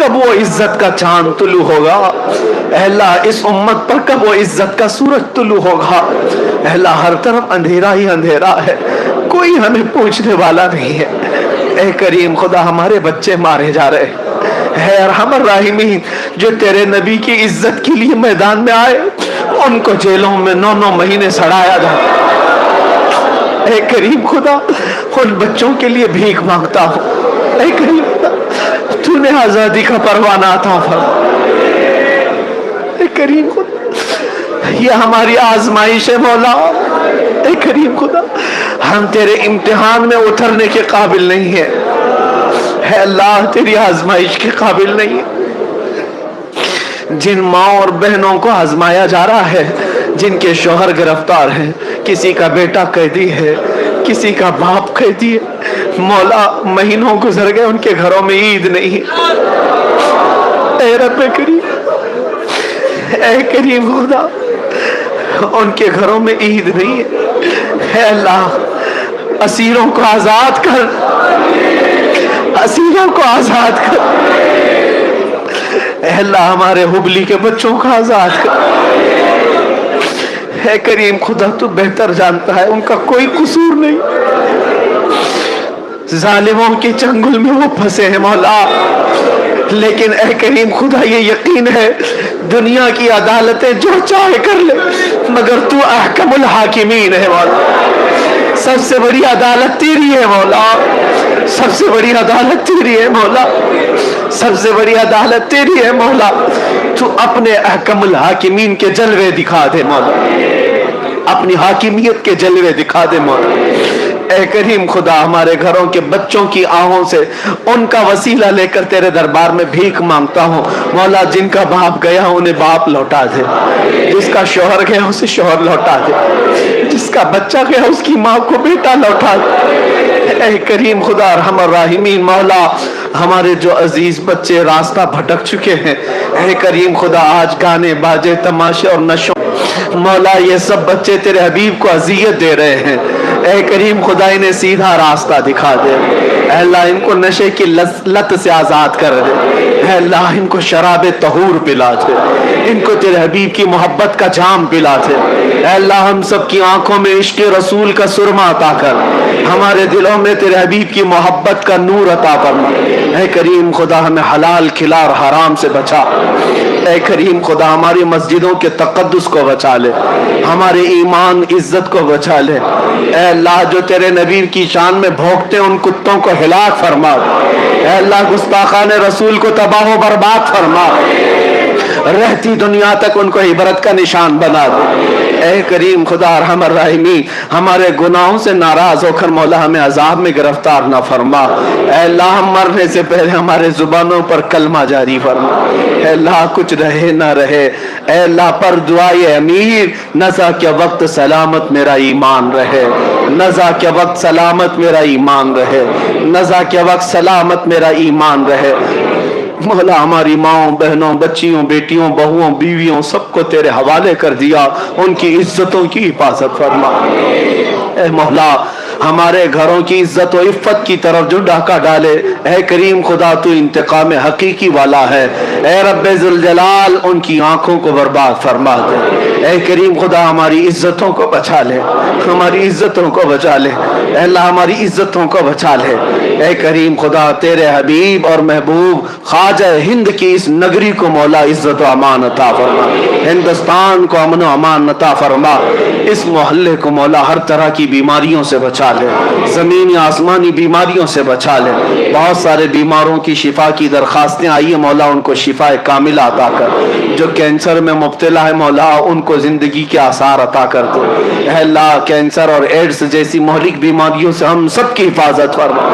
کب وہ عزت کا چاند طلوع ہوگا؟ اے اللہ اس امت پر کب وہ عزت کا سورج طلوع ہوگا؟ اے اللہ ہر طرف اندھیرا ہی اندھیرا ہے، کوئی ہمیں پوچھنے والا نہیں ہے۔ اے کریم خدا ہمارے بچے مارے جا رہے ہیں، اے ارحم الراحمین جو تیرے نبی کی عزت کے لیے میدان میں آئے ان کو جیلوں میں 9 مہینے سڑایا جاتا۔ اے کریم خدا ان بچوں کے لیے بھیک مانگتا ہوں، اے کریم خدا تو نے آزادی کا پروانہ عطا فرما۔ اے کریم خدا یہ ہماری آزمائش ہے مولا، اے کریم خدا ہم تیرے امتحان میں اترنے کے قابل نہیں ہیں، اے اللہ تیری آزمائش کے قابل نہیں ہے۔ جن ماں اور بہنوں کو آزمایا جا رہا ہے، جن کے شوہر گرفتار ہیں، کسی کا بیٹا قیدی ہے، کسی کا باپ قیدی ہے، مولا مہینوں گزر گئے ان کے گھروں میں عید نہیں ہے۔ اے رب کریم، اے کریم خدا ان کے گھروں میں عید نہیں ہے، اے اللہ اسیروں کو آزاد کر، اسیروں کو آزاد کر، اے اللہ ہمارے حبلی کے بچوں کو آزاد کر۔ اے کریم خدا تو بہتر جانتا ہے ان کا کوئی قصور نہیں، ظالموں کے چنگل میں وہ پھنسے ہیں مولا، لیکن اے کریم خدا یہ یقین ہے دنیا کی عدالتیں جو چاہے کر لے مگر تو احکم الحاکمین ہے مولا، سب سے بڑی عدالت تیری ہے مولا، سب سے بڑی عدالت تیری ہے مولا، سب سے بڑی عدالت تیری ہے مولا، تو اپنے احکم الحاکمین کے جلوے دکھا دے مولا، اپنی حاکمیت کے جلوے دکھا دے مولا۔ اے کریم خدا ہمارے گھروں کے بچوں کی آہوں سے ان کا وسیلہ لے کر تیرے دربار میں بھیک مانگتا ہوں مولا، جن کا باپ گیا انہیں باپ لوٹا دے، جس کا شوہر گیا اسے شوہر لوٹا دے، جس کا بچہ گیا اس کی ماں کو بیٹا لوٹا دے۔ اے کریم خدا ارحم الراحمین مولا ہمارے جو عزیز بچے راستہ بھٹک چکے ہیں، اے کریم خدا آج گانے باجے تماشے اور نشوں مولا یہ سب بچے تیرے حبیب کو اذیت دے رہے ہیں، اے کریم خدا انہیں سیدھا راستہ دکھا دے، اے اللہ ان کو نشے کی لت سے آزاد کر دے، اے اللہ ان کو شراب طہور پلا دے، ان کو تیرے حبیب کی محبت کا جام پلا دے، اے اللہ ہم سب کی آنکھوں میں عشق رسول کا سرما عطا کر، ہمارے دلوں میں تیرے حبیب کی محبت کا نور عطا فرما، اے کریم خدا ہمیں حلال کھلا اور حرام سے بچا، اے کریم خدا ہماری مسجدوں کے تقدس کو بچا لے، ہمارے ایمان عزت کو بچا لے، اے اللہ جو تیرے نبی کی شان میں بھونکتے ان کتوں کو ہلاک فرما، اے اللہ گستاخان رسول کو تباہ و برباد فرما، رہتی دنیا تک ان کو عبرت کا نشان بنا دے، اے کریم خدا ارحم الراحمین ہمارے گناہوں سے ناراض ہو کر مولا ہمیں عذاب میں گرفتار نہ فرما، اے اللہ ہم مرنے سے پہلے ہمارے زبانوں پر کلمہ جاری فرما، اے اللہ کچھ رہے نہ رہے، اے اللہ پر دعائے امیر نزا کے وقت سلامت میرا ایمان رہے، نزا کے وقت سلامت میرا ایمان رہے، نزا کے وقت سلامت میرا ایمان رہے، مولا ہماری ماؤں بہنوں بچیوں بیٹیوں بہوؤں بیویوں سب کو تیرے حوالے کر دیا، ان کی عزتوں کی حفاظت فرما، اے مولا ہمارے گھروں کی عزت و عفت کی طرف جو ڈاکہ ڈالے، اے کریم خدا تو انتقام حقیقی والا ہے، اے رب ذوالجلال ان کی آنکھوں کو برباد فرما دے، اے کریم خدا ہماری عزتوں کو بچا لے، ہماری عزتوں کو بچا لے، اے اللہ ہماری عزتوں کو بچا لے، اے کریم خدا تیرے حبیب اور محبوب خواجہ ہند کی اس نگری کو مولا عزت و امان عطا فرما، ہندوستان کو امن و امان عطا فرما، اس محلے کو مولا ہر طرح کی بیماریوں سے بچا لے، زمینی آسمانی بیماریوں سے بچا لے، بہت سارے بیماروں کی شفا کی درخواستیں آئی ہیں مولا ان کو شفا کاملہ عطا کر، جو کینسر میں مبتلا ہے مولا ان کو زندگی کے آثار عطا کر دے، اے اللہ کینسر اور ایڈز جیسی مہلک بیماریوں سے ہم سب کی حفاظت فرما،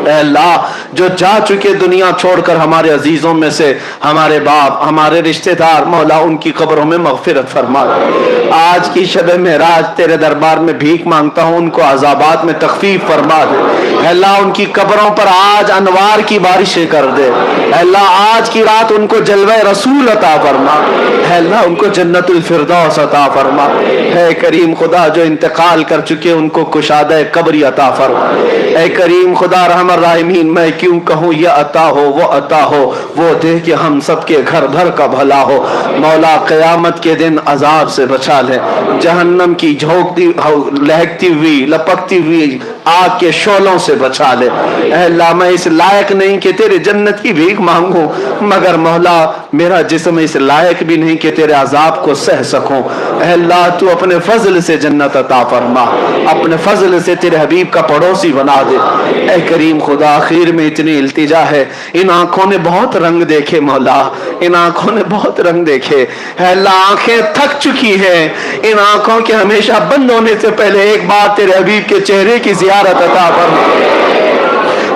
اے اللہ جو جا چکے دنیا چھوڑ کر ہمارے عزیزوں میں سے ہمارے باپ ہمارے رشتہ دار مولا ان کی قبروں میں مغفرت فرما، آج کی شب معراج تیرے دربار میں بھیک مانگتا ہوں ان کو عذابات میں تخفیف فرما دے، اے اللہ ان کی قبروں پر آج انوار کی بارشیں کر دے، اے اللہ آج کی رات ان کو جلوہ رسول عطا فرما، اے اللہ ان کو جنت الفردوس عطا فرما، اے کریم خدا جو انتقال کر چکے ان کو کشادہ قبری عطا فرما، اے کریم خدا رحم الراحمین میں کیوں کہوں یہ عطا ہو وہ عطا ہو، وہ دے کہ ہم سب کے گھر بھر کا بھلا ہو۔ مولا قیامت کے دن عذاب سے بچا لے، جہنم کی جھونکتی لہکتی ہوئی لپکتی ہوئی آگ کے شعلوں سے بچا لے۔ اے اللہ میں اس لائق نہیں کہ تیرے جنت کی بھیک مانگوں، مگر مولا میرا جسم اس لائق بھی نہیں کہ تیرے عذاب کو سہ سکوں۔ اے اللہ تو اپنے فضل سے جنت عطا فرما، اپنے فضل سے تیرے حبیب کا پڑوسی بنا دے۔ اے کریم خدا آخر میں اتنی التجا ہے، ان آنکھوں نے بہت رنگ دیکھے مولا، ان آنکھوں نے بہت رنگ دیکھے۔ اے اللہ آنکھیں تھک چکی ہیں، ان آنکھوں کے ہمیشہ بند ہونے سے پہلے ایک بار تیرے حبیب کے چہرے کی زیارت عطا فرما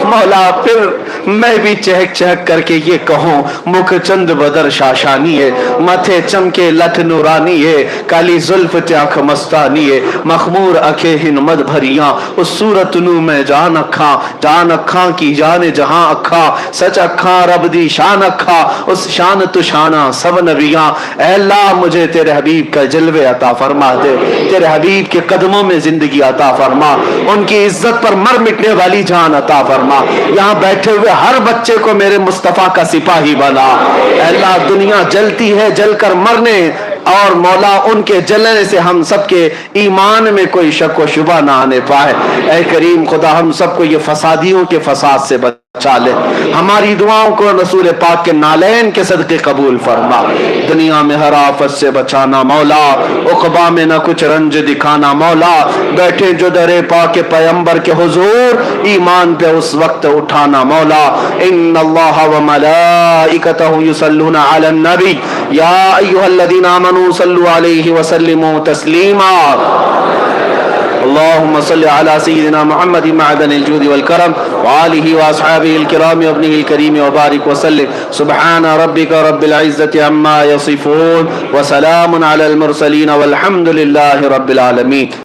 مولا۔ پھر میں بھی چہک چہک کر کے یہ کہوں، مکھ چند بدر شاشانی ہے، ماتھے چمکے لٹ نورانی ہے، کالی زلف تیاکھ مستانی ہے، مخمور اکھے ہن مد بھریاں، اس صورت نو میں جان اکھاں کی جان جہاں اکھاں، سچ اکھاں رب دی شان اکھاں، اس شان تو شانہ سب نبیاں۔ اے اللہ مجھے تیرے حبیب کا جلوے عطا فرما دے، تیرے حبیب کے قدموں میں زندگی عطا فرما، ان کی عزت پر مر مٹنے والی جان عطا فرما۔ یہاں بیٹھے ہوئے ہر بچے کو میرے مصطفیٰ کا سپاہی بنا۔ اے اللہ دنیا جلتی ہے، جل کر مرنے، اور مولا ان کے جلنے سے ہم سب کے ایمان میں کوئی شک و شبہ نہ آنے پائے۔ اے کریم خدا ہم سب کو یہ فسادیوں کے فساد سے بچا لے، ہماری دعاؤں کو رسول پاک کے نالین کے صدقے قبول فرما۔ دنیا میں ہر آفت سے بچانا مولا، عقبہ میں نہ کچھ رنج دکھانا مولا، بیٹھے جو در پاک پیمبر کے حضور ایمان پہ اس وقت اٹھانا مولا۔ ان اللہ و ملائکتہ یصلون علی النبی یا ایھا الذین آمنوا صلوا علیہ وسلموا تسلیما۔ اللهم صل على سيدنا محمد معدن الجود والكرم وآله وأصحابه الكرام وابنه الكريم وبارك وسلم۔ سبحان ربك رب العزة عما يصفون وسلام على المرسلين والحمد لله رب العالمين۔